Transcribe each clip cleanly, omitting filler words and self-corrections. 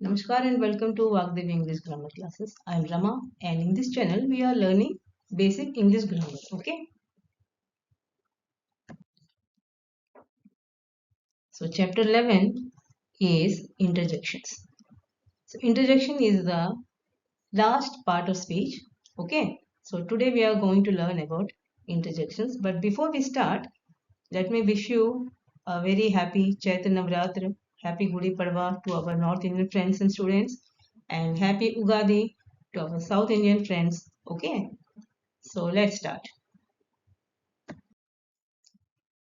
Namaskar and welcome to Vagdevi English Grammar classes. I am Rama and in this channel we are learning basic English grammar. Okay. So chapter 11 is interjections. So interjection is the last part of speech. Okay. So today we are going to learn about interjections. But before we start, let me wish you a very happy Chaitra Navaratri, happy Gudi Padwa to our North Indian friends and students, and happy Ugadi to our South Indian friends. Okay, so let's start.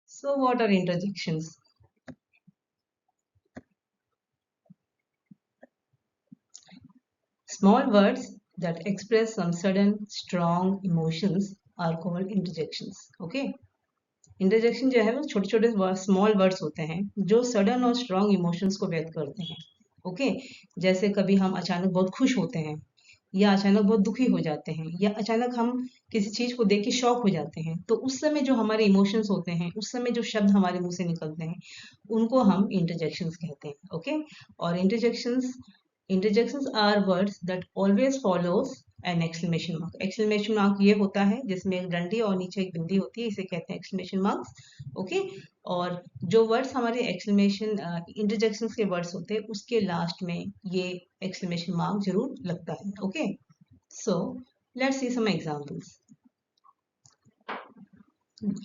So, what are interjections? Small words that express some sudden, strong emotions are called interjections. Okay, interjection जो है वो छोटे छोटे small words होते हैं जो sudden और strong emotions को व्यक्त करते हैं. ओके, जैसे कभी हम अचानक बहुत खुश होते हैं या अचानक बहुत दुखी हो जाते हैं या अचानक हम किसी चीज को देख के शॉक हो जाते हैं, तो उस समय जो हमारे इमोशंस होते हैं, उस समय जो शब्द हमारे मुंह से निकलते हैं, उनको हम इंटरजेक्शंस कहते हैं. ओके, और interjections are words that always follows an exclamation mark. Exclamation mark ये होता है जिसमें एक डंडी और नीचे एक बिंदी होती है, इसे कहते हैं एक्सक्लेमेशन मार्क्स. ओके, और जो वर्ड्स हमारे एक्सक्लेमेशन इंटरजेक्शंस के वर्ड्स होते हैं उसके लास्ट में ये एक्सक्लेमेशन मार्क जरूर लगता है. Okay, so let's see some examples.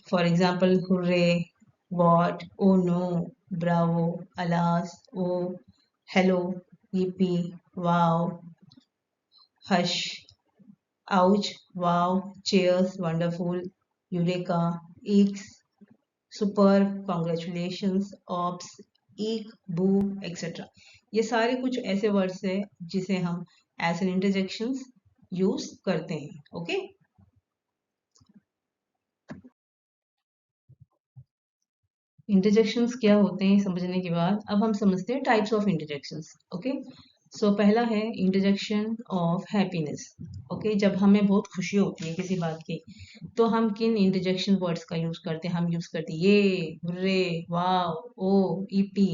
For example, hooray, what, oh no, bravo, alas, oh, hello, yippee, wow, hush, ouch, wow, cheers, wonderful, eureka, eeks, super, congratulations, ops, eek, boo, etc. ये सारे कुछ ऐसे words हैं जिसे हम as an interjections use करते हैं. Okay, interjections क्या होते हैं समझने के बाद अब हम समझते हैं टाइप्स ऑफ इंटरजेक्शंस. ओके, सो पहला है इंटरजेक्शन ऑफ हैप्पीनेस. ओके, जब हमें बहुत खुशी होती है किसी बात की, तो हम किन इंटरजेक्शन वर्ड्स का यूज करते हैं? हम यूज करते हैं ये, हुर्रे, वाव, ओ, ईपी.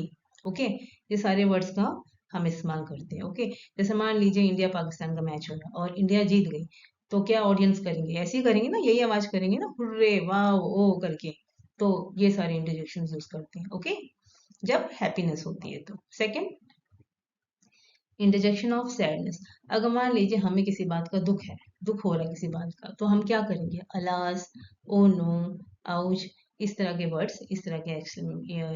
ओके, ये सारे वर्ड्स का हम इस्तेमाल करते हैं. ओके, जैसे मान लीजिए इंडिया पाकिस्तान का मैच हो रहा और इंडिया जीत गई, तो क्या ऑडियंस करेंगे? ऐसे ही करेंगे ना, यही आवाज करेंगे ना, हुर्रे, वाव, ओ करके. तो ये सारे इंटरजेक्शन यूज करते हैं. ओके, जब हैप्पीनेस होती है तो. Second, interjection of sadness. अगर मान लीजिए हमें किसी बात का दुख है, दुख हो रहा है किसी बात का, तो हम क्या करेंगे? अलास, ओ नो, आउच, इस तरह के वर्ड्स, इस तरह के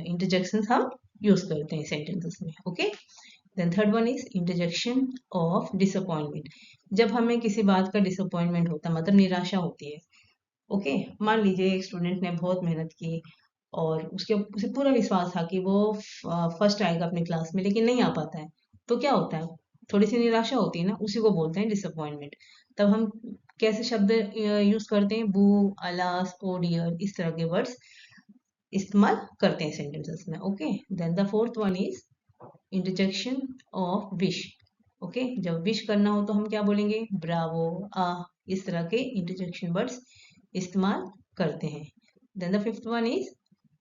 इंटरजेक्शन हम यूज करते हैं सेंटेंसेस में. Okay, then third one is interjection of disappointment. जब हमें किसी बात का डिसअपॉइंटमेंट होता है, मतलब निराशा होती है. ओके, मान लीजिए एक स्टूडेंट ने बहुत मेहनत की और उसे पूरा विश्वास था कि वो फर्स्ट आएगा अपनी क्लास में, लेकिन नहीं आ पाता है. तो क्या होता है? थोड़ी सी निराशा होती है ना, उसी को बोलते हैं डिसअपॉइंटमेंट. तब हम कैसे शब्द यूज करते हैं? बू, अलास, ओ डियर, इस तरह के वर्ड्स इस्तेमाल करते हैं सेंटेंसेस में. Okay, then the fourth one is interjection of wish. Okay, जब विश करना हो तो हम क्या बोलेंगे? ब्रावो, आ, इस तरह के इंटरजेक्शन वर्ड्स इस्तेमाल करते हैं. Then the fifth one is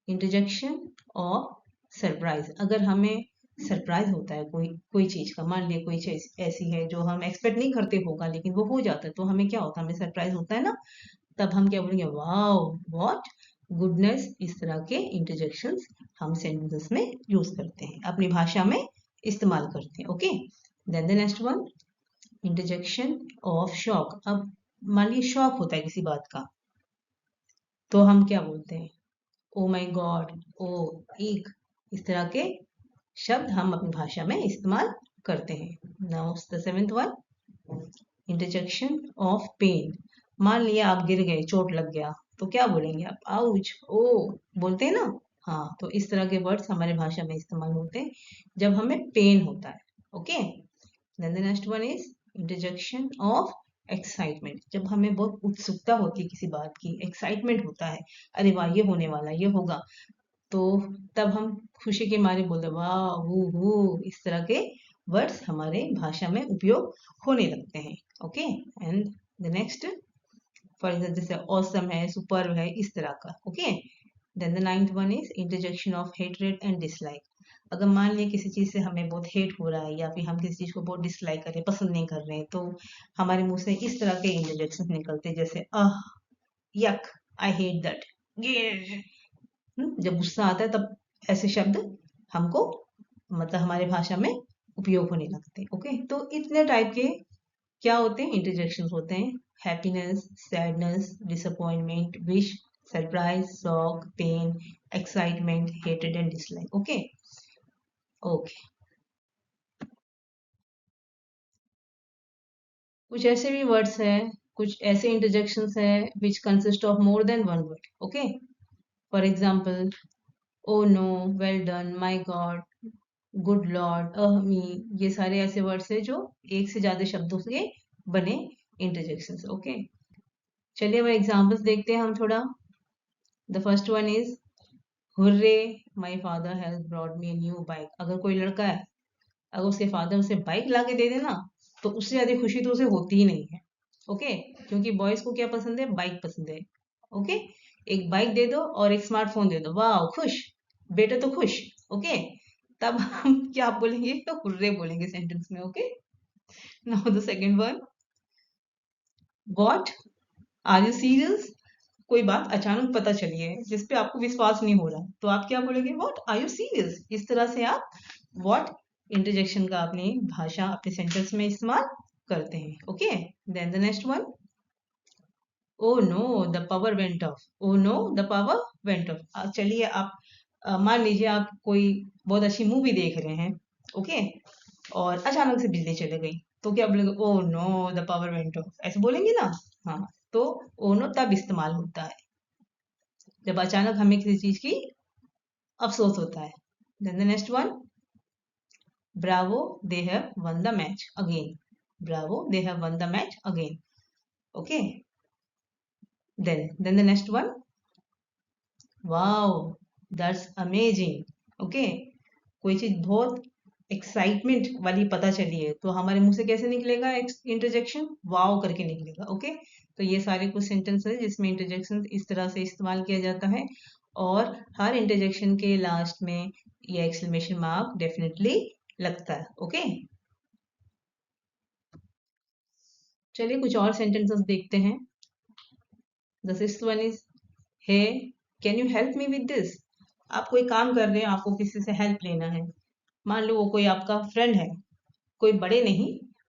interjection of surprise. अगर हमें सरप्राइज होता है कोई कोई चीज का, मान लिया कोई चीज ऐसी है जो हम एक्सपेक्ट नहीं करते होगा लेकिन वो हो जाता है, तो हमें क्या होता है? हमें सरप्राइज होता है ना, तब हम क्या बोलेंगे? Wow, what, goodness. इस तरह के इंटरजेक्शंस हम सेंटेंसेस में यूज करते हैं, अपनी भाषा में इस्तेमाल करते हैं. Okay, then the next one, interjection of shock. अब मान लीजिए शॉक होता है किसी बात का, तो हम क्या बोलते हैं? ओ माई गॉड, ओ, ईक, इस तरह के शब्द हम अपनी भाषा में इस्तेमाल करते हैं. Now the seventh one, interjection of pain. मान लिया आप गिर गए, चोट लग गया, तो क्या बोलेंगे आप? आउच, ओ, बोलते हैं ना. हाँ, तो इस तरह के वर्ड्स हमारे भाषा में इस्तेमाल होते हैं जब हमें पेन होता है. Okay, then the next one is interjection of excitement. जब हमें बहुत उत्सुकता होती है किसी बात की, एक्साइटमेंट होता है, अरे वाह ये होने वाला, ये होगा, तो तब हम खुशी के मारे बोलते वाह, हु, इस तरह के वर्ड्स हमारे भाषा में उपयोग होने लगते हैं. Okay, and the next, for example जैसे ऑसम है, सुपर है, इस तरह का. Okay, then the ninth one is interjection of hatred and dislike. अगर मान लिया किसी चीज से हमें बहुत हेट हो रहा है या फिर हम किसी चीज को बहुत डिसलाइक कर रहे हैं, पसंद नहीं कर रहे हैं, तो हमारे मुंह से इस तरह के इंटरजेक्शन निकलते हैं, जैसे यक, आई हेट दैट। जब गुस्सा आता है तब ऐसे शब्द हमको, मतलब हमारे भाषा में उपयोग होने लगते हैं। ओके, तो इतने टाइप के क्या होते हैं, इंटरजेक्शंस होते हैं। Happiness, sadness, disappointment, wish, surprise, shock, pain, excitement, hated and dislike. Okay. Okay, कुछ ऐसे भी वर्ड्स है, कुछ ऐसे इंटरजेक्शंस है which consist of more than one word. Okay, for example, oh no, well done, my god, good lord, me, ये सारे ऐसे वर्ड्स है जो एक से ज्यादा शब्दों से बने इंटरजेक्शंस। ओके, चलिए अब एग्जांपल्स देखते हैं हम थोड़ा। The first one is hurray, my father has brought me a new bike. अगर कोई लड़का है, अगर उसके फादर उसे बाइक ला के दे देना, तो उससे ज्यादा खुशी तो उसे होती ही नहीं है। ओके, क्योंकि बॉयज को क्या पसंद है, बाइक पसंद है। ओके, एक बाइक दे दो और एक स्मार्टफोन दे दो, वाह खुश, बेटा तो खुश। ओके, तब हम क्या बोलेंगे, तो हुर्रे बोलेंगे सेंटेंस में। Okay, now the second one, what, are you serious. कोई बात अचानक पता चली है जिस पे आपको विश्वास नहीं हो रहा, तो आप क्या बोलोगे, व्हाट आर यू सीरियस। इस तरह से आप व्हाट इंटरजेक्शन का अपनी भाषा, अपने सेंटेंस में इस्तेमाल करते हैं। Okay, then the next one, oh no the power went off. Oh no the power went off. चलिए आप मान लीजिए आप कोई बहुत अच्छी मूवी देख रहे हैं। ओके, और अचानक से बिजली चली गई, तो क्या बोलेंगे, ओ no the power went of, ऐसे बोलेंगे ना। हाँ, तो ओ नो तब इस्तेमाल होता है जब अचानक हमें किसी चीज की अफसोस होता है। Then the next one, bravo, they have won the match again. Bravo, they have won the match again. Okay, then the next one, wow, that's amazing. Okay, कोई चीज बहुत एक्साइटमेंट वाली पता चली है, तो हमारे मुंह से कैसे निकलेगा इंटरजेक्शन, वाओ करके निकलेगा। ओके, तो ये सारे कुछ सेंटेंस है जिसमें इंटरजेक्शन इस तरह से इस्तेमाल किया जाता है, और हर इंटरजेक्शन के लास्ट में ये एक्सक्लेमेशन मार्क डेफिनेटली लगता है। ओके, चलिए कुछ और सेंटेंसेस देखते हैं। The sixth one is, hey, can you help me with this. आप कोई काम कर रहे हैं, आपको किसी से हेल्प लेना है। मान लो वो कोई आपका फ्रेंड है, कोई बड़े नहीं,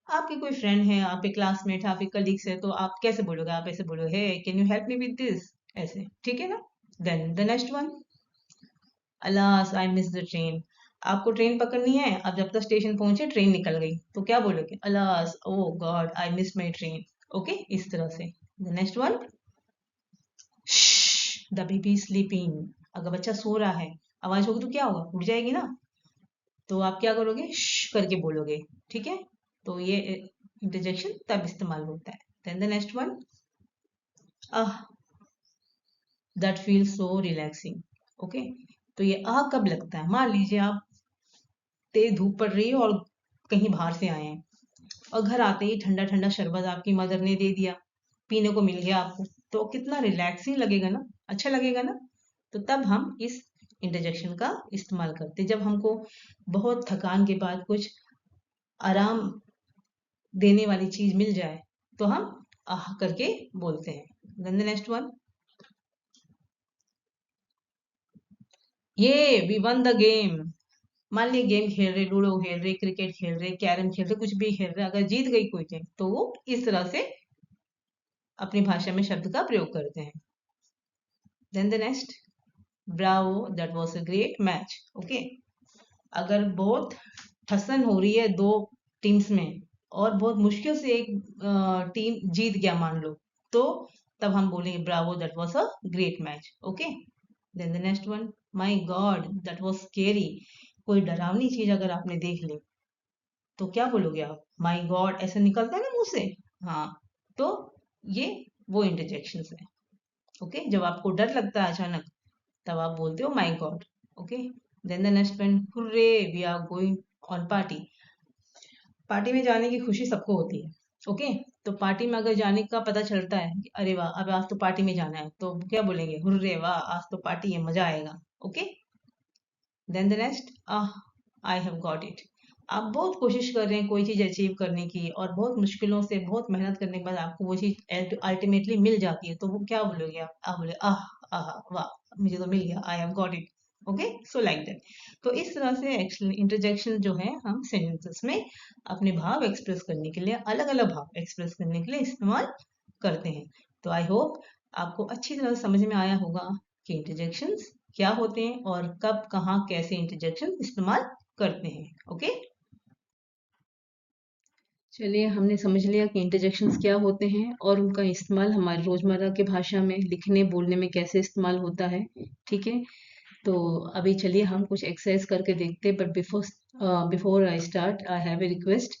आपके कोई फ्रेंड है, आपके क्लासमेट है, आपके कलीग्स है, तो आप कैसे बोलोगे, आप ऐसे बोलोगे, hey can you help me with this, ऐसे, ठीक है ना। Then the next one, alas I miss the train. आपको ट्रेन पकड़नी है, अब जब तक स्टेशन पहुंचे ट्रेन निकल गई, तो क्या बोलोगे, alas, oh God, I miss my train. Okay, इस तरह से। The next one, the baby sleeping. अगर बच्चा सो रहा है, आवाज होगी तो क्या होगा, उठ जाएगी ना, तो आप क्या करोगे, करके बोलोगे। ठीक है, तो ये इंटरजेक्शन तब इस्तेमाल होता है। Then the next one, ah, that feel so relaxing. Okay, तो ये आह कब लगता है, मान लीजिए आप तेज धूप पड़ रही है और कहीं बाहर से आए हैं, और घर आते ही ठंडा ठंडा शरबत आपकी मदर ने दे दिया, पीने को मिल गया आपको, तो कितना रिलैक्सिंग लगेगा ना, अच्छा लगेगा ना। तो तब हम इस इंटरजेक्शन का इस्तेमाल करते हैं, जब हमको बहुत थकान के बाद कुछ आराम देने वाली चीज मिल जाए, तो हम आह करके बोलते हैं। देन द नेक्स्ट वन, ये वी वन द गेम। मान लीजिए गेम खेल रहे, लूडो खेल रहे, क्रिकेट खेल रहे, कैरम खेल रहे, कुछ भी खेल रहे, अगर जीत गई कोई टीम, तो वो इस तरह से अपनी भाषा में शब्द का प्रयोग करते हैं। Then the next, bravo, that was a great match. Okay, अगर बहुत ठसन हो रही है दो टीम्स में, और बहुत मुश्किल से एक टीम जीत गया मान लो, तो तब हम बोलेंगे bravo, that was a great match. Okay, then the next one, my God, that was scary. कोई डरावनी चीज अगर आपने देख ली, तो क्या बोलोगे आप, माय गॉड, ऐसा निकलता है ना मुंह से। हाँ, तो ये वो इंटरजेक्शंस है। ओके, जब आपको डर लगता है अचानक, तब आप बोलते हो my God. Okay, then the next one, hurray, we are going on party. Party में जाने की खुशी सबको होती है। ओके, तो पार्टी में अगर जाने का पता चलता है कि अरे वाह, अब आज तो पार्टी में जाना है, तो क्या बोलेंगे, हुर्रे वाह, आज तो पार्टी है, मजा आएगा। Okay, then the next, I have got it. आप बहुत कोशिश कर रहे हैं कोई चीज़ अचीव करने की, और बहुत मुश्किलों से बहुत मेहनत करने के बाद आपको वो चीज़ अल्टीमेटली मिल जाती है, तो वो क्या बोलोगे आप बोले आह, आह वाह मुझे तो मिल गया, आई have got it. Okay, so like that. तो इस तरह से इंटरजेक्शन जो है हम सेंटेंसेस में अपने भाव एक्सप्रेस करने के लिए, अलग अलग भाव एक्सप्रेस करने के लिए इस्तेमाल करते हैं। तो आई होप आपको अच्छी तरह से समझ में आया होगा कि इंटरजेक्शंस क्या होते हैं और कब कहाँ कैसे इंटरजेक्शन इस्तेमाल करते हैं। ओके, चलिए हमने समझ लिया कि इंटरजेक्शंस क्या होते हैं और उनका इस्तेमाल हमारी रोजमर्रा की भाषा में लिखने बोलने में कैसे इस्तेमाल होता है। ठीक है, तो अभी चलिए हम कुछ एक्सरसाइज करके देखते हैं, but before I start I have a request.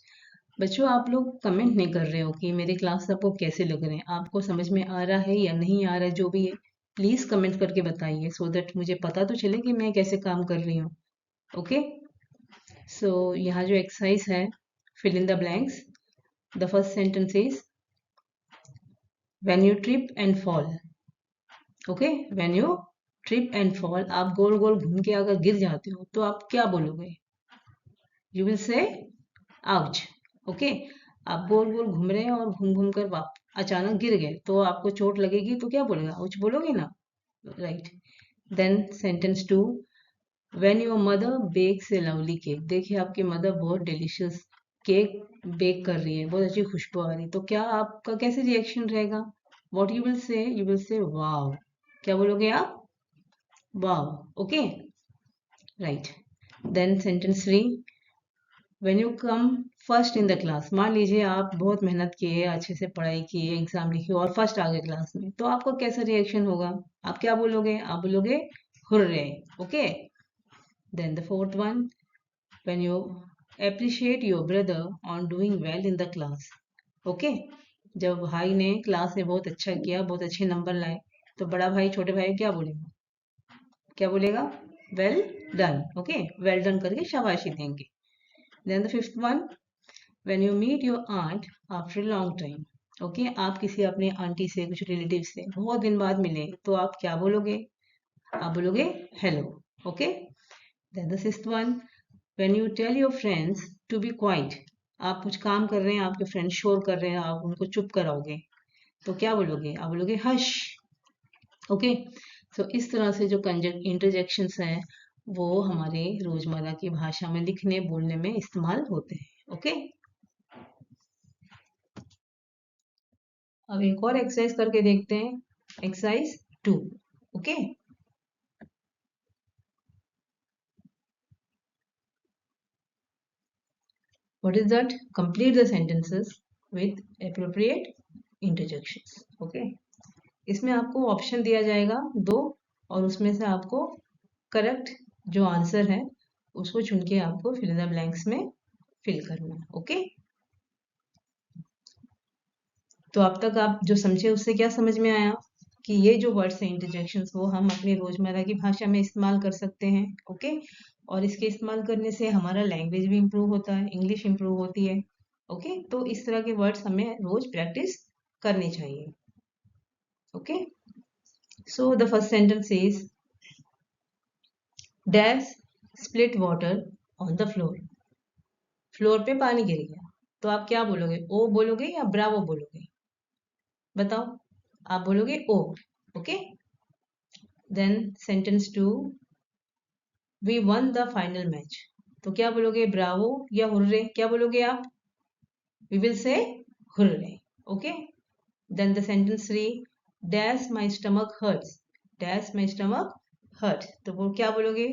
बच्चों, आप लोग कमेंट नहीं कर रहे हो कि मेरे क्लास आपको कैसे लग रहे हैं, आपको समझ में आ रहा है या नहीं आ रहा है, जो भी है प्लीज कमेंट करके बताइए, सो दैट मुझे पता तो चले कि मैं कैसे काम कर रही हूँ। ओके, सो यहाँ जो एक्सरसाइज है, fill in the blanks. The first sentence is when you trip and fall. Okay, when you trip and fall, आप गोल गोल घूम के अगर गिर जाते हो तो आप क्या बोलोगे? यू विल से आउच। ओके, आप गोल गोल घूम रहे हैं और घूम घूम कर वाप अचानक गिर गए तो आपको चोट लगेगी तो क्या बोलेगा? आउच बोलोगे ना, right. Then sentence two, when your mother bakes a lovely cake. देखिए आपकी मदर बहुत डिलीशियस केक बेक कर रही है, बहुत अच्छी खुशबू आ रही है, तो क्या आपका कैसे रिएक्शन रहेगा? What you will say? You will say wow. क्या बोलोगे आप? Wow. Okay, right. Then sentence three, when you come first in the class. मान लीजिए आप बहुत मेहनत किए, अच्छे से पढ़ाई किए, एग्जाम लिखे और फर्स्ट आ गए क्लास में, तो आपका कैसा रिएक्शन होगा? आप क्या बोलोगे? आप बोलोगे hurray. Okay, then the fourth one, when you appreciate your brother on doing well in the class. Okay, जब भाई ने क्लास में बहुत अच्छा किया, बहुत अच्छे नंबर लाए, तो बड़ा भाई छोटे भाई को क्या बोलेगा? क्या बोलेगा? Well done. Okay, well done करके शाबाशी देंगे। Then the fifth one, when you meet your aunt after long time. Okay, आप किसी अपने आंटी से, कुछ रिलेटिव से बहुत दिन बाद मिले, तो आप क्या बोलोगे? आप बोलोगे hello. Okay, then the sixth one, when you tell your friends to be quiet। आप कुछ काम कर रहे हैं, आपके फ्रेंड शोर कर रहे हैं, आप उनको चुप कराओगे, तो क्या बोलोगे? आप बोलोगे हश। ओके, सो इस तरह से जो इंटरजेक्शंस हैं वो हमारे रोजमर्रा की भाषा में लिखने बोलने में इस्तेमाल होते हैं। ओके, अब एक और एक्सरसाइज करके देखते हैं, exercise two. Okay, what is that? Complete the sentences with appropriate interjections। Okay, इसमें आपको ऑप्शन दिया जाएगा दो, और उसमें से आपको करेक्ट जो आंसर है उसको चुन के आपको फिल इन द ब्लैंक्स में फिल करना है। ओके, तो अब तक आप जो समझे उससे क्या समझ में आया कि ये जो वर्ड्स हैं इंटरजेक्शंस, वो हम अपनी रोजमर्रा की भाषा में इस्तेमाल कर सकते हैं। ओके, और इसके इस्तेमाल करने से हमारा लैंग्वेज भी इम्प्रूव होता है, इंग्लिश इम्प्रूव होती है। ओके, तो इस तरह के वर्ड्स हमें रोज प्रैक्टिस करनी चाहिए। Okay, so the first sentence is dash split water on the floor. Floor पे पानी गिर गया, तो आप क्या बोलोगे? ओ बोलोगे या ब्रावो बोलोगे? बताओ, आप बोलोगे oh. Okay, then sentence two, we won the final match. तो क्या बोलोगे? ब्रावो या हुर्रे? क्या बोलोगे आप? We will say hurray. Okay, then the sentence three, dash my stomach hurts. Dash my stomach hurts, तो वो क्या बोलोगे?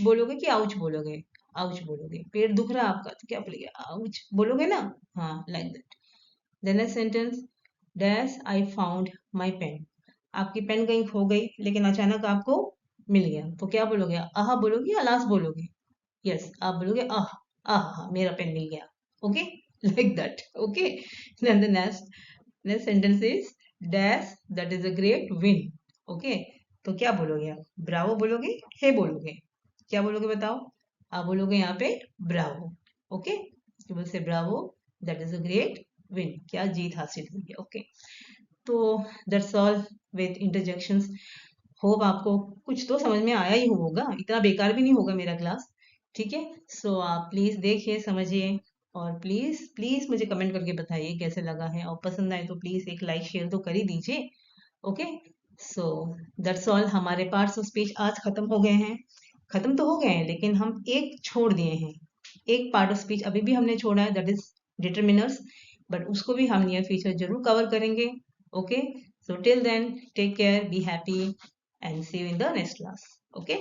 बोलोगे कि आउच बोलोगे? आउच बोलोगे। पेट दुख रहा है आपका, तो क्या बोलोगे? आउच बोलोगे ना। हाँ, like that. Then next sentence, dash I found my pen. आपकी पेन कहीं खो गई लेकिन अचानक आपको मिल गया, तो क्या बोलोगे? आह बोलोगे या अलास बोलोगे? यस, आप बोलोगे आह। आह मेरा पेन मिल गया। Okay, like that. Okay, then the next sentence is dash that is a great win. Okay, तो क्या बोलोगे आप? ब्रावो बोलोगे? हे बोलोगे? क्या बोलोगे बताओ? आप बोलोगे यहाँ पे ब्रावो। ओके, यू विल से Bravo, that is a great win. क्या जीत हासिल हुई है। ओके, तो that's all with interjections. Hope आपको कुछ तो समझ में आया ही होगा, इतना बेकार भी नहीं होगा मेरा क्लास। ठीक है। सो आप प्लीज देखिए, समझिए, और प्लीज प्लीज मुझे कमेंट करके बताइए कैसे लगा है, और पसंद आए तो प्लीज एक लाइक शेयर तो कर ही दीजिए। ओके। सो दैट्स ऑल, हमारे पार्ट्स ऑफ स्पीच आज खत्म हो गए हैं। खत्म तो हो गए हैं, लेकिन हम एक छोड़ दिए हैं। एक पार्ट ऑफ स्पीच अभी भी हमने छोड़ा है, दैट इज डिटरमिनर्स, बट उसको भी हम नियर फ्यूचर जरूर कवर करेंगे। Okay. So till then, take care, be happy, and see you in the next class. Okay.